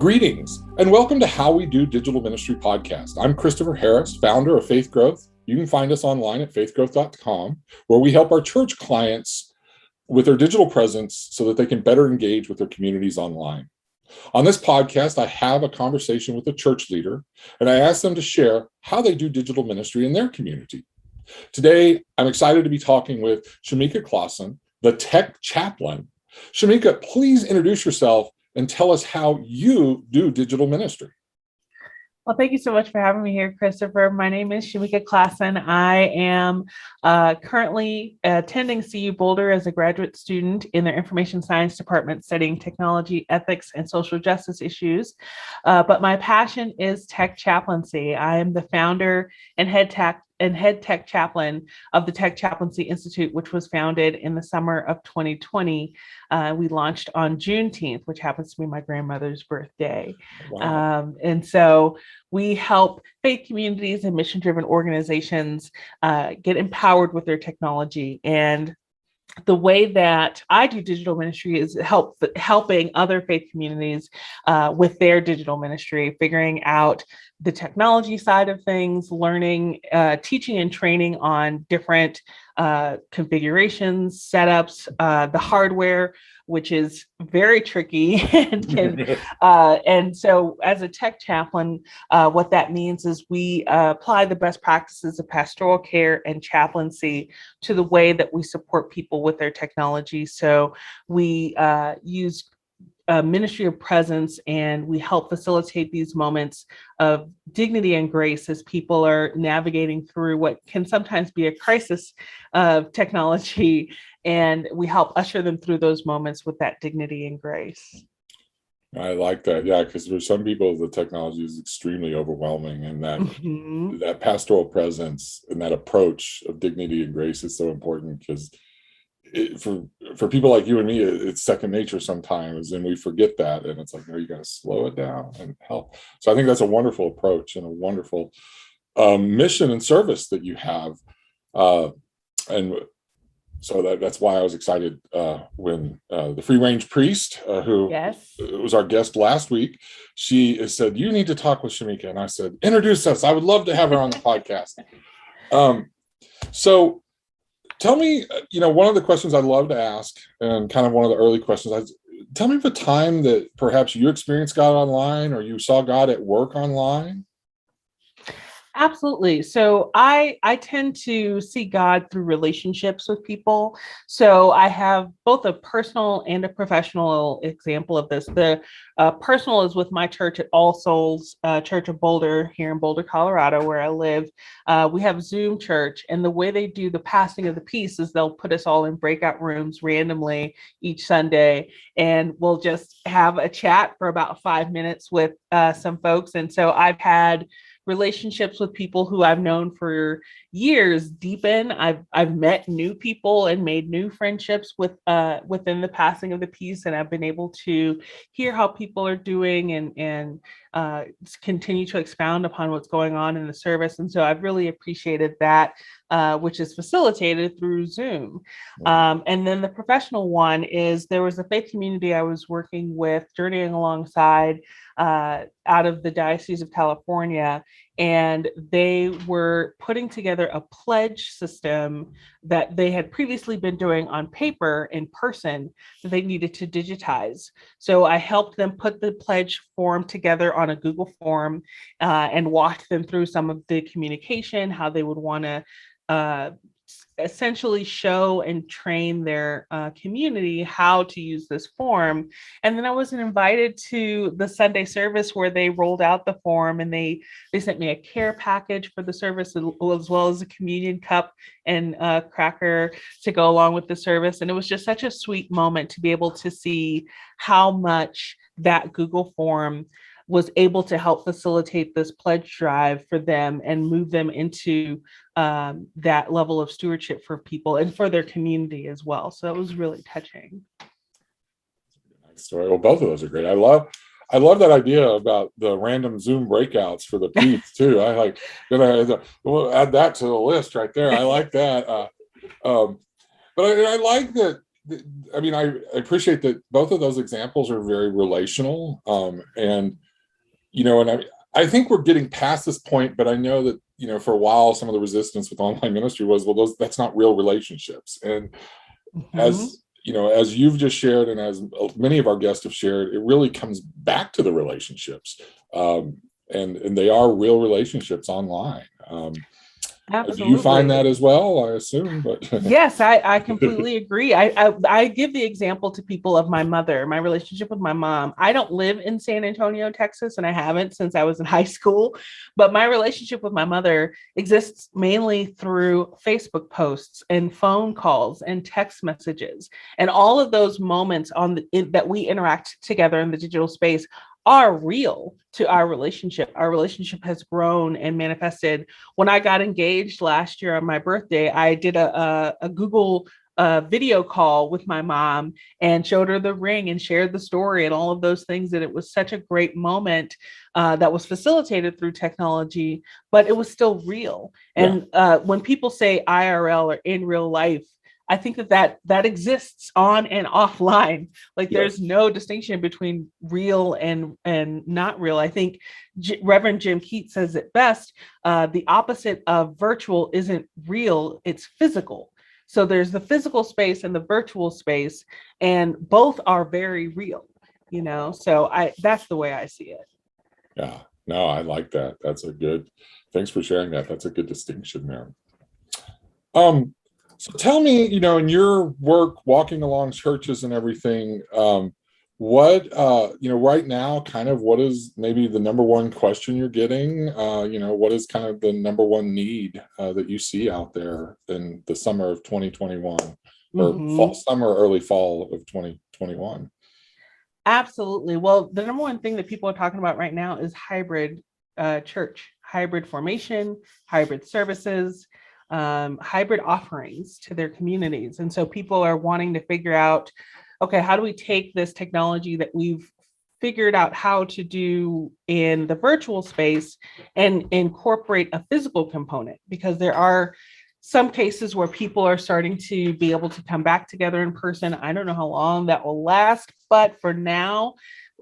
Greetings, and welcome to How We Do Digital Ministry podcast. I'm Christopher Harris, founder of Faith Growth. You can find us online at faithgrowth.com, where we help our church clients with their digital presence so that they can better engage with their communities online. On this podcast, I have a conversation with a church leader, and I ask them to share how they do digital ministry in their community. Today, I'm excited to be talking with Shamika Klassen, the Tech Chaplain. Shamika, please introduce yourself and tell us how you do digital ministry. Well, thank you so much for having me here, Christopher. My name is Shamika Klassen. I am currently attending CU Boulder as a graduate student in their information science department, studying technology, ethics, and social justice issues. But my passion is Tech Chaplaincy. I am the founder and head Tech Chaplain of the Tech Chaplaincy Institute, which was founded in the summer of 2020. We launched on Juneteenth, which happens to be my grandmother's birthday. Wow. And so we help faith communities and mission-driven organizations get empowered with their technology. And the way that I do digital ministry is helping other faith communities with their digital ministry, figuring out the technology side of things, learning, teaching and training on different configurations, setups, the hardware, which is very tricky. And so as a tech chaplain, what that means is we apply the best practices of pastoral care and chaplaincy to the way that we support people with their technology. So we use ministry of presence, and we help facilitate these moments of dignity and grace as people are navigating through what can sometimes be a crisis of technology, and we help usher them through those moments with that dignity and grace. I like that, yeah, because for some people the technology is extremely overwhelming, and that pastoral presence and that approach of dignity and grace is so important, because for people like you and me, it's second nature sometimes, and we forget that, and it's like, no, you got to slow it down and help. So I think that's a wonderful approach and a wonderful mission and service that you have, and so that's why I was excited when the free range priest, who was our guest last week, she said, you need to talk with Shamika, and I said, introduce us. I would love to have her on the podcast. So tell me, one of the questions I'd love to ask, and kind of one of the early questions, tell me of a time that perhaps you experienced God online, or you saw God at work online. Absolutely. So I tend to see God through relationships with people. So I have both a personal and a professional example of this. The personal is with my church at All Souls Church of Boulder here in Boulder, Colorado, where I live. We have Zoom church, and the way they do the passing of the peace is they'll put us all in breakout rooms randomly each Sunday, and we'll just have a chat for about 5 minutes with some folks. And so I've had relationships with people who I've known for years deepen. I've met new people and made new friendships within the passing of the peace, and I've been able to hear how people are doing and continue to expound upon what's going on in the service. And so I've really appreciated that, which is facilitated through Zoom. And then the professional one is, there was a faith community I was working with, journeying alongside out of the Diocese of California, and they were putting together a pledge system that they had previously been doing on paper in person that they needed to digitize. So I helped them put the pledge form together on a Google form and walked them through some of the communication, how they would want to essentially show and train their community how to use this form. And then I was invited to the Sunday service where they rolled out the form, and they sent me a care package for the service, as well as a communion cup and a cracker to go along with the service. And it was just such a sweet moment to be able to see how much that Google form was able to help facilitate this pledge drive for them and move them into that level of stewardship for people and for their community as well. So it was really touching. Nice story. Well, both of those are great. I love that idea about the random Zoom breakouts for the peace too. We'll add that to the list right there. I like that. But I like that I mean, I appreciate that both of those examples are very relational. And, and I think we're getting past this point, but I know that, for a while, some of the resistance with online ministry was, well, that's not real relationships. And as you've just shared, and as many of our guests have shared, it really comes back to the relationships. And they are real relationships online. Do you find that as well, I assume? But yes, I completely agree. I give the example to people of my mother, my relationship with my mom. I don't live in San Antonio, Texas, and I haven't since I was in high school. But my relationship with my mother exists mainly through Facebook posts and phone calls and text messages. And all of those moments that we interact together in the digital space are real to our relationship. Our relationship has grown and manifested. When I got engaged last year on my birthday, I did a Google video call with my mom and showed her the ring and shared the story and all of those things. And it was such a great moment that was facilitated through technology, but it was still real. And when people say IRL or in real life, I think that exists on and offline. Like there's no distinction between real and not real. I think Reverend Jim Keats says it best. The opposite of virtual isn't real, it's physical. So there's the physical space and the virtual space, and both are very real, so that's the way I see it. Yeah, no, I like that. Thanks for sharing that. That's a good distinction there. So tell me, in your work, walking along churches and everything, what, right now, kind of what is maybe the number one question you're getting? What is kind of the number one need that you see out there in the summer of 2021 or early fall of 2021? Absolutely. Well, the number one thing that people are talking about right now is hybrid church, hybrid formation, hybrid services, hybrid offerings to their communities. And so people are wanting to figure out, okay, how do we take this technology that we've figured out how to do in the virtual space and incorporate a physical component? Because there are some cases where people are starting to be able to come back together in person. I don't know how long that will last, but for now,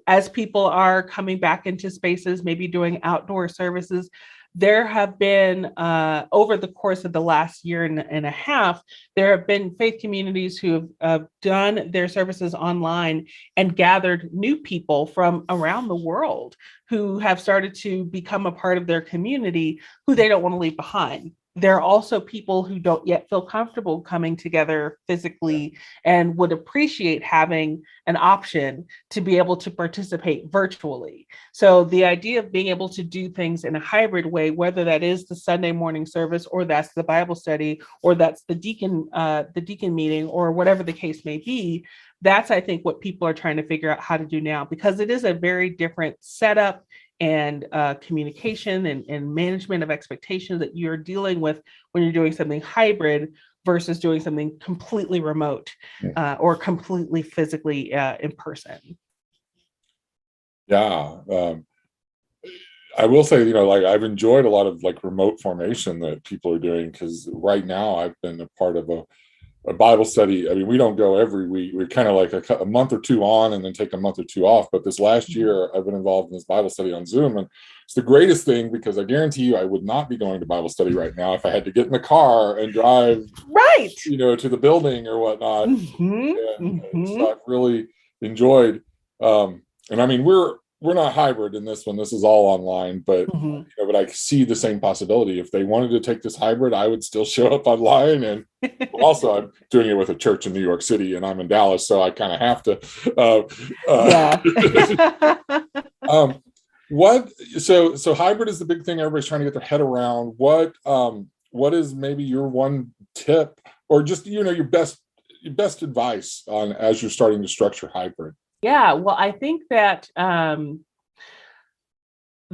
as people are coming back into spaces, maybe doing outdoor services, there have been, over the course of the last year and a half, there have been faith communities who have done their services online and gathered new people from around the world who have started to become a part of their community who they don't want to leave behind. There are also people who don't yet feel comfortable coming together physically and would appreciate having an option to be able to participate virtually. So the idea of being able to do things in a hybrid way, whether that is the Sunday morning service or that's the Bible study or that's the deacon meeting or whatever the case may be, that's, I think, what people are trying to figure out how to do now, because it is a very different setup and communication and management of expectations that you're dealing with when you're doing something hybrid versus doing something completely remote or completely physically in person. Yeah. I will say, I've enjoyed a lot of remote formation that people are doing, because right now I've been a part of a Bible study. I mean, we don't go every week. We're kind of like a month or two on and then take a month or two off. But this last year, I've been involved in this Bible study on Zoom. And it's the greatest thing, because I guarantee you I would not be going to Bible study right now if I had to get in the car and drive, to the building or whatnot. So I've really enjoyed. And I mean, we're not hybrid in this one. This is all online, but but I see the same possibility. If they wanted to take this hybrid, I would still show up online. And also, I'm doing it with a church in New York City, and I'm in Dallas, so I kind of have to. So hybrid is the big thing everybody's trying to get their head around. What is maybe your one tip, or just your best advice on as you're starting to structure hybrid? Yeah, well, I think that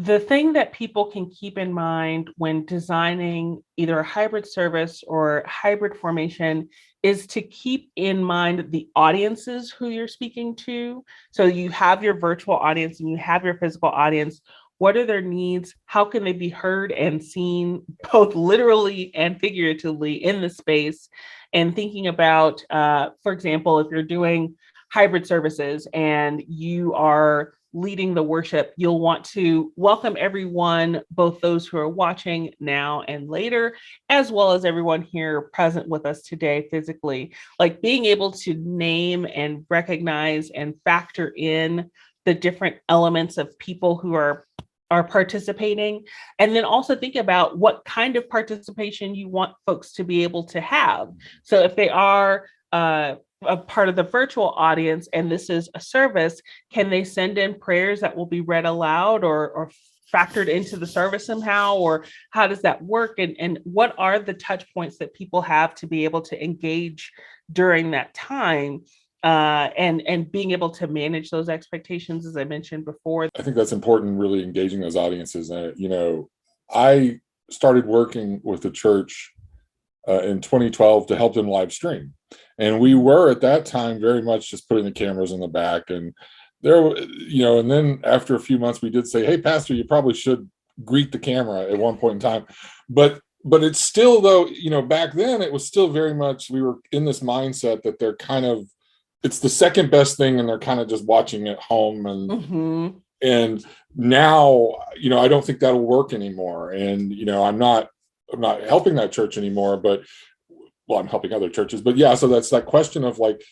the thing that people can keep in mind when designing either a hybrid service or hybrid formation is to keep in mind the audiences who you're speaking to. So you have your virtual audience and you have your physical audience. What are their needs? How can they be heard and seen, both literally and figuratively, in the space? And thinking about, for example, if you're doing hybrid services and you are leading the worship, you'll want to welcome everyone, both those who are watching now and later, as well as everyone here present with us today physically. Like being able to name and recognize and factor in the different elements of people who are participating, and then also think about what kind of participation you want folks to be able to have. So if they are a part of the virtual audience and this is a service, can they send in prayers that will be read aloud or factored into the service somehow? Or how does that work? And what are the touch points that people have to be able to engage during that time? And being able to manage those expectations, as I mentioned before. I think that's important, really engaging those audiences. I started working with the church in 2012 to help them live stream. And we were at that time very much just putting the cameras in the back. And and then after a few months, we did say, hey, Pastor, you probably should greet the camera at one point in time. But it's still, though, back then it was still very much, we were in this mindset that they're kind of, it's the second best thing and they're kind of just watching at home. And now, I don't think that'll work anymore. And, I'm not helping that church anymore, but I'm helping other churches. But yeah, so that's that question of like,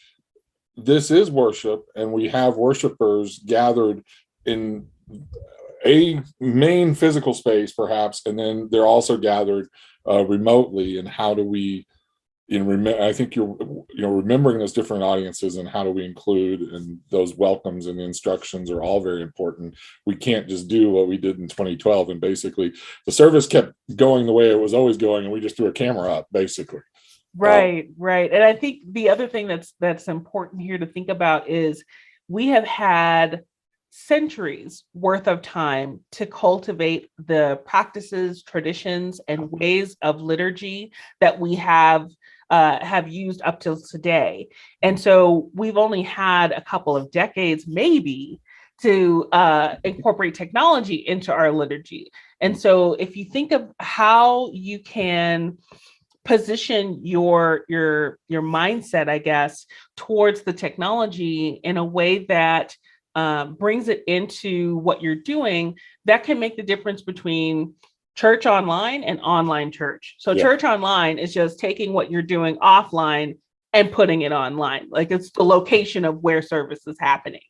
this is worship and we have worshipers gathered in a main physical space perhaps, and then they're also gathered remotely. And how do we, I think you're remembering those different audiences and how do we include, and those welcomes and the instructions are all very important. We can't just do what we did in 2012 and basically the service kept going the way it was always going and we just threw a camera up basically. Right. And I think the other thing that's important here to think about is we have had centuries worth of time to cultivate the practices, traditions, and ways of liturgy that we have used up till today. And so we've only had a couple of decades, maybe, to incorporate technology into our liturgy. And so if you think of how you can position your mindset, I guess, towards the technology in a way that brings it into what you're doing, that can make the difference between church online and online church. So church online is just taking what you're doing offline and putting it online. Like it's the location of where service is happening.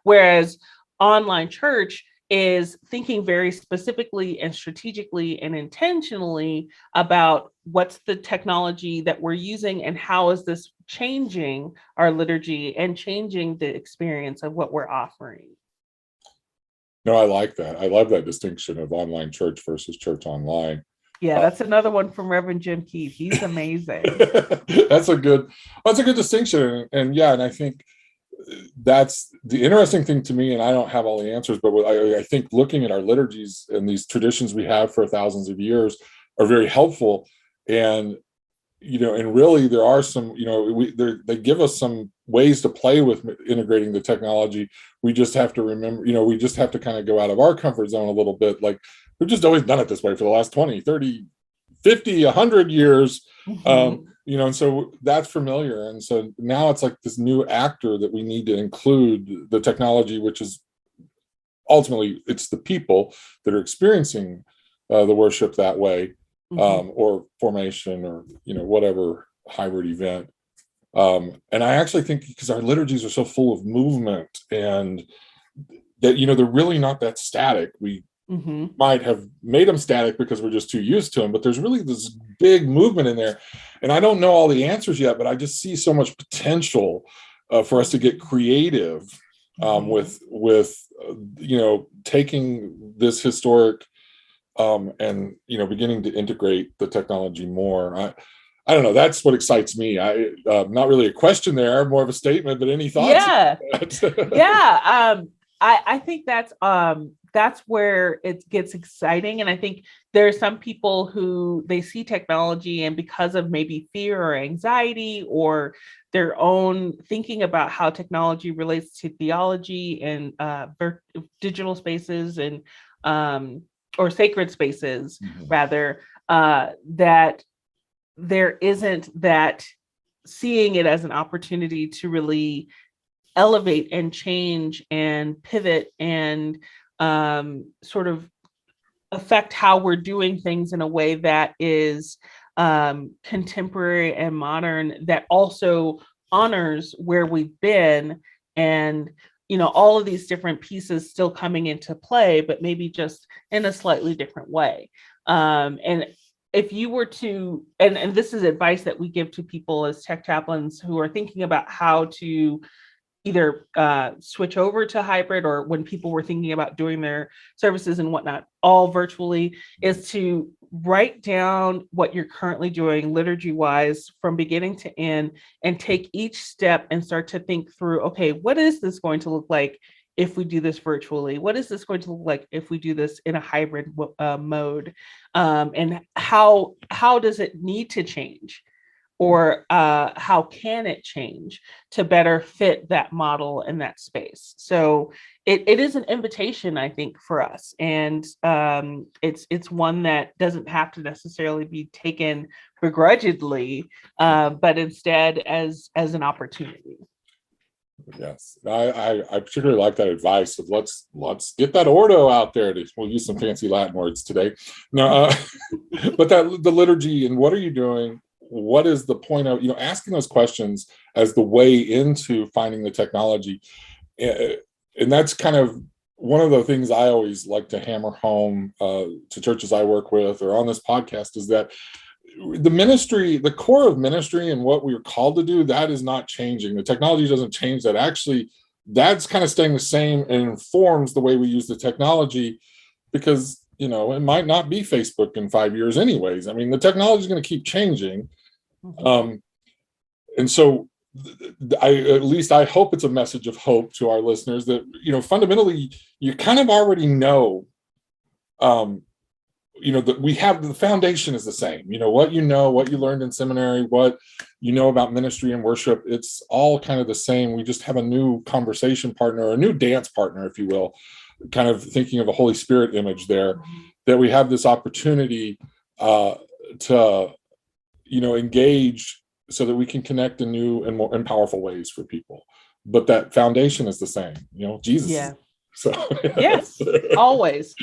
Whereas online church is thinking very specifically and strategically and intentionally about what's the technology that we're using and how is this changing our liturgy and changing the experience of what we're offering. No, I like that. I love that distinction of online church versus church online. Yeah, that's another one from Reverend Jim Keith. He's amazing. That's a good distinction. And I think that's the interesting thing to me, and I don't have all the answers, but I think looking at our liturgies and these traditions we have for thousands of years are very helpful. And and really there are some, they give us some ways to play with integrating the technology. We just have to remember, we just have to kind of go out of our comfort zone a little bit. Like we've just always done it this way for the last 20, 30, 50, 100 years. And so that's familiar. And so now it's like this new actor that we need to include the technology, which is ultimately, it's the people that are experiencing the worship that way, or formation or, whatever hybrid event. And I actually think because our liturgies are so full of movement and that, they're really not that static. We might have made them static because we're just too used to them, but there's really this big movement in there. And I don't know all the answers yet, but I just see so much potential for us to get creative with taking this historic and beginning to integrate the technology more. I don't know. That's what excites me. Not really a question there, more of a statement, but any thoughts? Yeah. I think that's where it gets exciting. And I think there are some people who they see technology and because of maybe fear or anxiety or their own thinking about how technology relates to theology and digital spaces and or sacred spaces, rather, that there isn't that seeing it as an opportunity to really elevate and change and pivot and sort of affect how we're doing things in a way that is contemporary and modern, that also honors where we've been, and all of these different pieces still coming into play, but maybe just in a slightly different way. And if you were to, and this is advice that we give to people as tech chaplains who are thinking about how to either switch over to hybrid, or when people were thinking about doing their services and whatnot, all virtually, is to write down what you're currently doing liturgy wise from beginning to end, and take each step and start to think through, okay, what is this going to look like if we do this virtually? What is this going to look like if we do this in a hybrid mode? And how does it need to change? Or how can it change to better fit that model in that space? So it is an invitation, I think, for us, and it's one that doesn't have to necessarily be taken begrudgingly, but instead as an opportunity. Yes, I particularly like that advice of let's get that ordo out there. We'll use some fancy Latin words today. No, but the liturgy and what are you doing? What is the point of asking those questions as the way into finding the technology? And that's kind of one of the things I always like to hammer home to churches I work with or on this podcast, is that the ministry, the core of ministry and what we are called to do, that is not changing. The technology doesn't change that. Actually, that's kind of staying the same and informs the way we use the technology, because it might not be Facebook in 5 years anyways. I mean, the technology is going to keep changing. And so I hope it's a message of hope to our listeners that, fundamentally, you kind of already know, that we have the foundation is the same. What you learned in seminary, what about ministry and worship, it's all kind of the same. We just have a new conversation partner, a new dance partner, if you will, kind of thinking of a Holy Spirit image there, that we have this opportunity to engage so that we can connect in new and more and powerful ways for people. But that foundation is the same, Jesus. Yeah. So yes, always.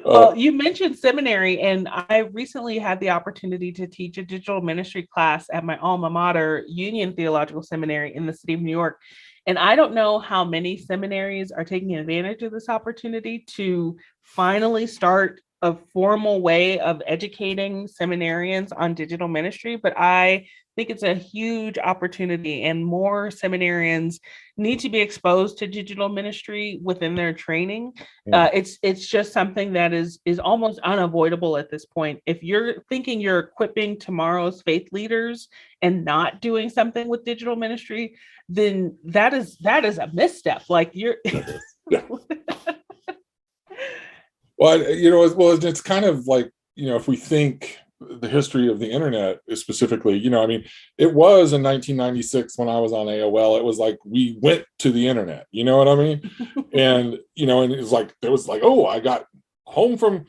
Well, you mentioned seminary, and I recently had the opportunity to teach a digital ministry class at my alma mater, Union Theological Seminary in the city of New York. And I don't know how many seminaries are taking advantage of this opportunity to finally start a formal way of educating seminarians on digital ministry, but I think it's a huge opportunity, and more seminarians need to be exposed to digital ministry within their training. It's just something that is almost unavoidable at this point. If you're thinking you're equipping tomorrow's faith leaders and not doing something with digital ministry, then that is a misstep. Like you're. Well, it's kind of like, if we think the history of the internet is specifically, it was in 1996 when I was on AOL, it was like we went to the internet, you know what I mean? And, and it was like, oh, I got home from,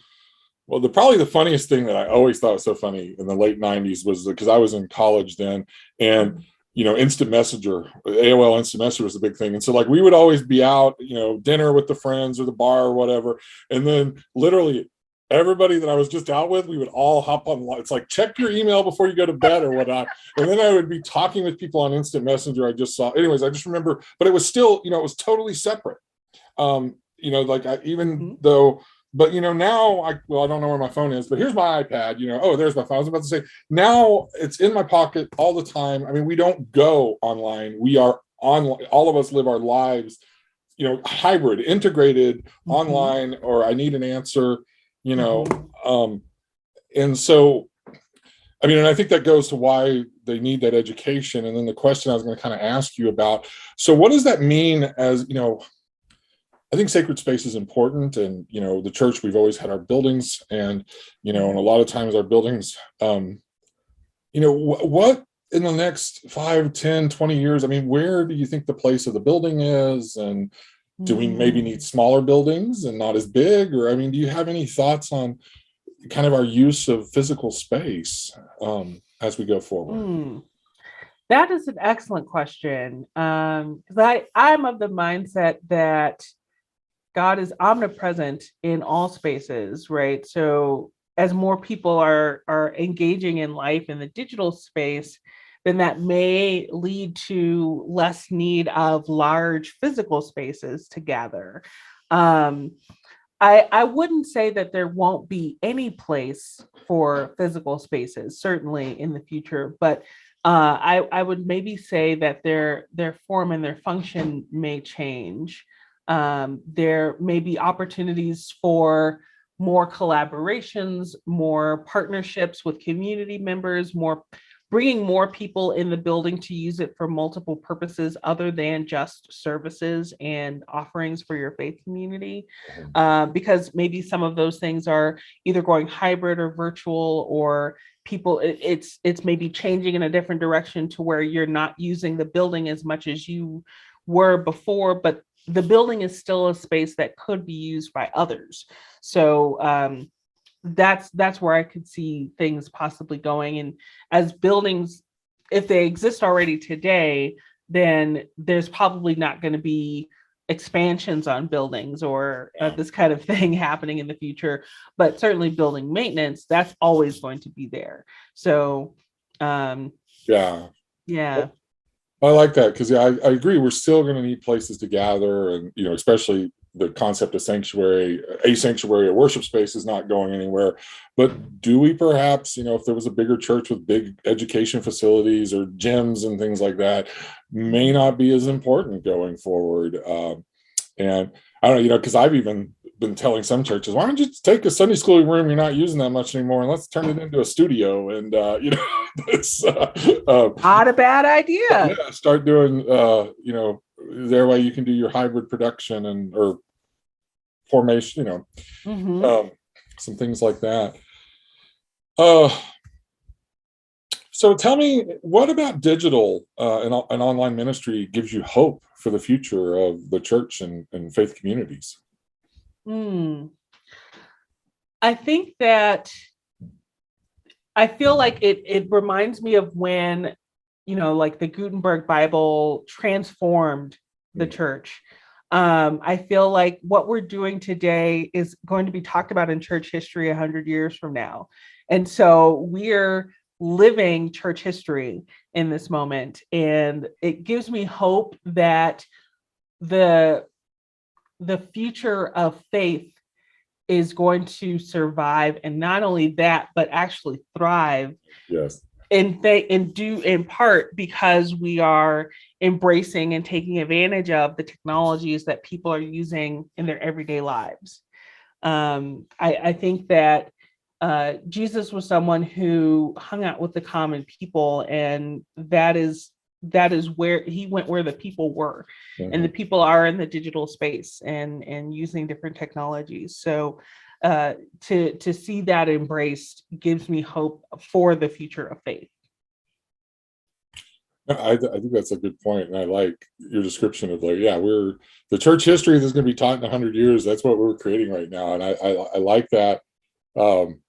probably the funniest thing that I always thought was so funny in the late 90s was because I was in college then, and instant messenger, AOL instant messenger was a big thing. And so like, we would always be out, dinner with the friends or the bar or whatever. And then literally everybody that I was just out with, we would all hop on. It's like, check your email before you go to bed or whatnot. And then I would be talking with people on instant messenger. I just saw, anyways, I just remember, but it was still, it was totally separate. But now I don't know where my phone is, but here's my iPad, there's my phone. I was about to say, now it's in my pocket all the time. I mean, we don't go online. We are online. All of us live our lives, hybrid, integrated, online, or I need an answer, and so, and I think that goes to why they need that education. And then the question I was going to kind of ask you about, so what does that mean as, I think sacred space is important, and the church, we've always had our buildings, and and a lot of times our buildings, what in the next 5, 10, 20 years, I mean, where do you think the place of the building is, and Do we maybe need smaller buildings and not as big? Or, I mean, do you have any thoughts on kind of our use of physical space as we go forward? That is an excellent question. Because I'm of the mindset that God is omnipresent in all spaces, right? So as more people are engaging in life in the digital space, then that may lead to less need of large physical spaces to gather. I wouldn't say that there won't be any place for physical spaces, certainly in the future, but I would maybe say that their form and their function may change. There may be opportunities for more collaborations, more partnerships with community members, more bringing more people in the building to use it for multiple purposes other than just services and offerings for your faith community. Because maybe some of those things are either going hybrid or virtual, or people, it's maybe changing in a different direction to where you're not using the building as much as you were before, but the building is still a space that could be used by others. So that's where I could see things possibly going. And as buildings, if they exist already today, then there's probably not going to be expansions on buildings or this kind of thing happening in the future. But certainly building maintenance, that's always going to be there. So Yeah. yeah. I like that because I agree. We're still going to need places to gather, and especially the concept of sanctuary, a sanctuary, a worship space is not going anywhere. But do we perhaps, if there was a bigger church with big education facilities or gyms and things like that, may not be as important going forward. And I don't know, because I've even been telling some churches, why don't you take a Sunday school room you're not using that much anymore and let's turn it into a studio? And it's not a bad idea. Yeah, start doing their way you can do your hybrid production or formation, some things like that. So tell me, what about digital and online ministry gives you hope for the future of the church and faith communities? I think that I feel like it reminds me of when, like the Gutenberg Bible transformed the church. I feel like what we're doing today is going to be talked about in church history 100 years from now. And so we're living church history in this moment. And it gives me hope that the future of faith is going to survive, and not only that, but actually thrive. Yes. And do in part because we are embracing and taking advantage of the technologies that people are using in their everyday lives. I think that Jesus was someone who hung out with the common people, and that is where he went, where the people were. And the people are in the digital space and using different technologies. So to see that embraced gives me hope for the future of faith. I think that's a good point. And I like your description of we're the church history that's going to be taught in 100 years. That's what we're creating right now. And I like that. And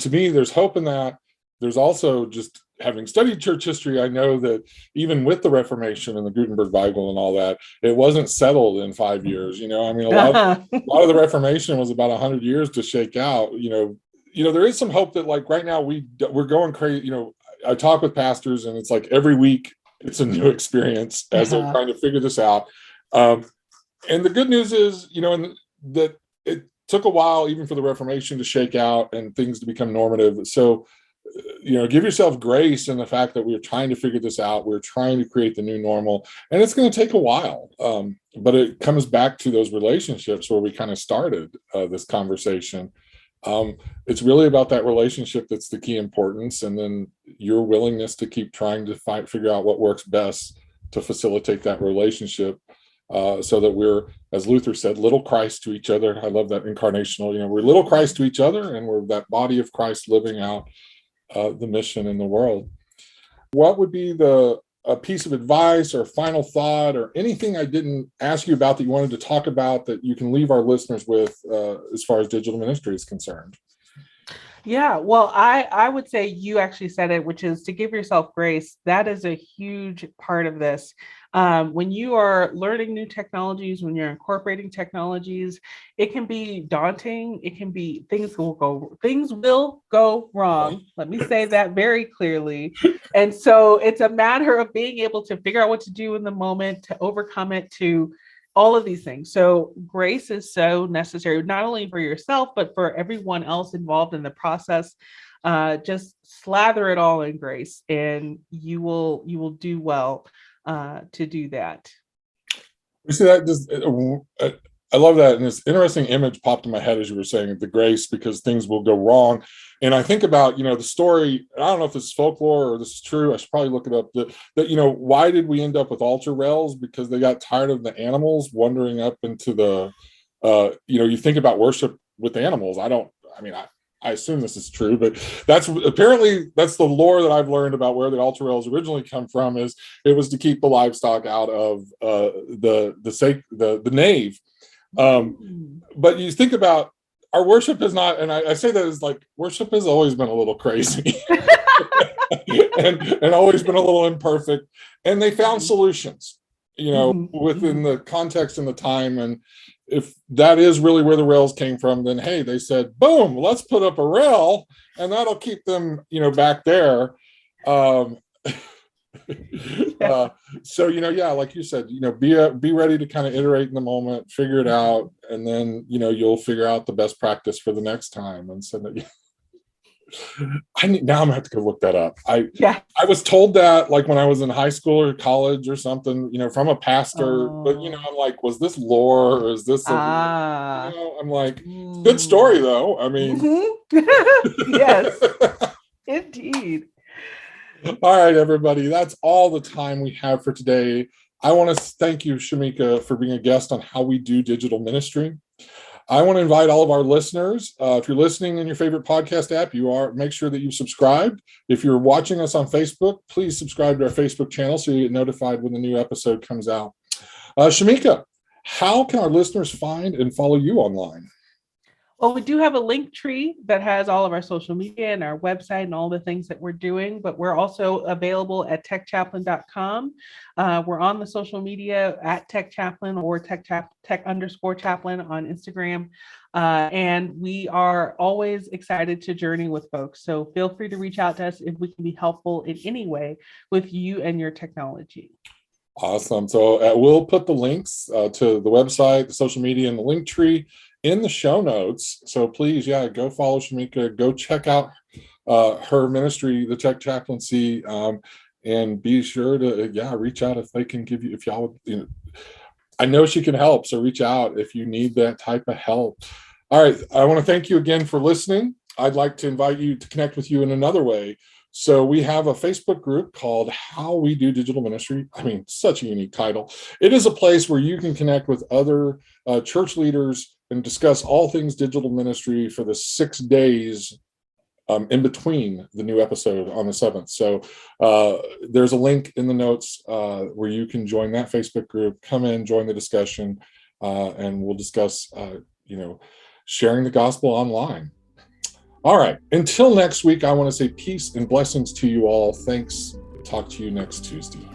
to me, there's hope in that. There's also, just having studied church history, I know that even with the Reformation and the Gutenberg Bible and all that, it wasn't settled in 5 years. A lot of the Reformation was about 100 years to shake out. There is some hope that, like, right now we're going crazy. I talk with pastors, and it's like every week it's a new experience as they're trying to figure this out. And the good news is, that it took a while even for the Reformation to shake out and things to become normative. So, give yourself grace in the fact that we're trying to figure this out. We're trying to create the new normal, and it's going to take a while. But it comes back to those relationships where we kind of started this conversation. It's really about that relationship that's the key importance, and then your willingness to keep trying to figure out what works best to facilitate that relationship, so that we're, as Luther said, little Christ to each other. I love that incarnational. We're little Christ to each other, and we're that body of Christ living out the mission in the world. What would be the a piece of advice or a final thought or anything I didn't ask you about that you wanted to talk about that you can leave our listeners with as far as digital ministry is concerned? Yeah, well, I would say you actually said it, which is to give yourself grace. That is a huge part of this. When you are learning new technologies, when you're incorporating technologies, it can be daunting. It can be things will go wrong. Let me say that very clearly. And so it's a matter of being able to figure out what to do in the moment, to overcome it, to all of these things. So grace is so necessary, not only for yourself, but for everyone else involved in the process. Just slather it all in grace, and you will do well to do that. You see that just I love that, and this interesting image popped in my head as you were saying the grace, because things will go wrong. And I think about the story. I don't know if this is folklore or this is true. I should probably look it up. That why did we end up with altar rails? Because they got tired of the animals wandering up into the. You think about worship with animals. I assume this is true, but that's the lore that I've learned about where the altar rails originally come from. Is it was to keep the livestock out of the nave. But you think about our worship is not, and I say that as like worship has always been a little crazy and always been a little imperfect, and they found solutions, within the context and the time. And if that is really where the rails came from, then hey, they said, boom, let's put up a rail and that'll keep them, back there. So like you said, be ready to kind of iterate in the moment, figure it out, and then you'll figure out the best practice for the next time. And so that now I'm gonna have to go look that up. I was told that like when I was in high school or college or something, from a pastor, but I'm like, was this lore or is this I'm like, good story though. I mean, yes, indeed. All right, everybody, that's all the time we have for today. I want to thank you, Shamika, for being a guest on How We Do Digital Ministry. I want to invite all of our listeners, if you're listening in your favorite podcast app, make sure that you've subscribed. If you're watching us on Facebook, please subscribe to our Facebook channel so you get notified when the new episode comes out. Shamika, how can our listeners find and follow you online? Well, we do have a link tree that has all of our social media and our website and all the things that we're doing, but we're also available at techchaplain.com. We're on the social media at Tech Chaplain or tech_chaplain on Instagram. And we are always excited to journey with folks. So feel free to reach out to us if we can be helpful in any way with you and your technology. Awesome. So we'll put the links to the website, the social media, and the link tree in the show notes. So please, go follow Shamika, go check out her ministry, the Tech Chaplaincy, and be sure to reach out if they can give you, if y'all would, I know she can help, so reach out if you need that type of help. All right, I want to thank you again for listening. I'd like to invite you to connect with you in another way. So we have a Facebook group called How We Do Digital Ministry. I mean, such a unique title. It is a place where you can connect with other church leaders and discuss all things digital ministry for the 6 days in between the new episode on the 7th. So there's a link in the notes where you can join that Facebook group, come in, join the discussion, and we'll discuss, sharing the gospel online. All right. Until next week, I want to say peace and blessings to you all. Thanks. Talk to you next Tuesday.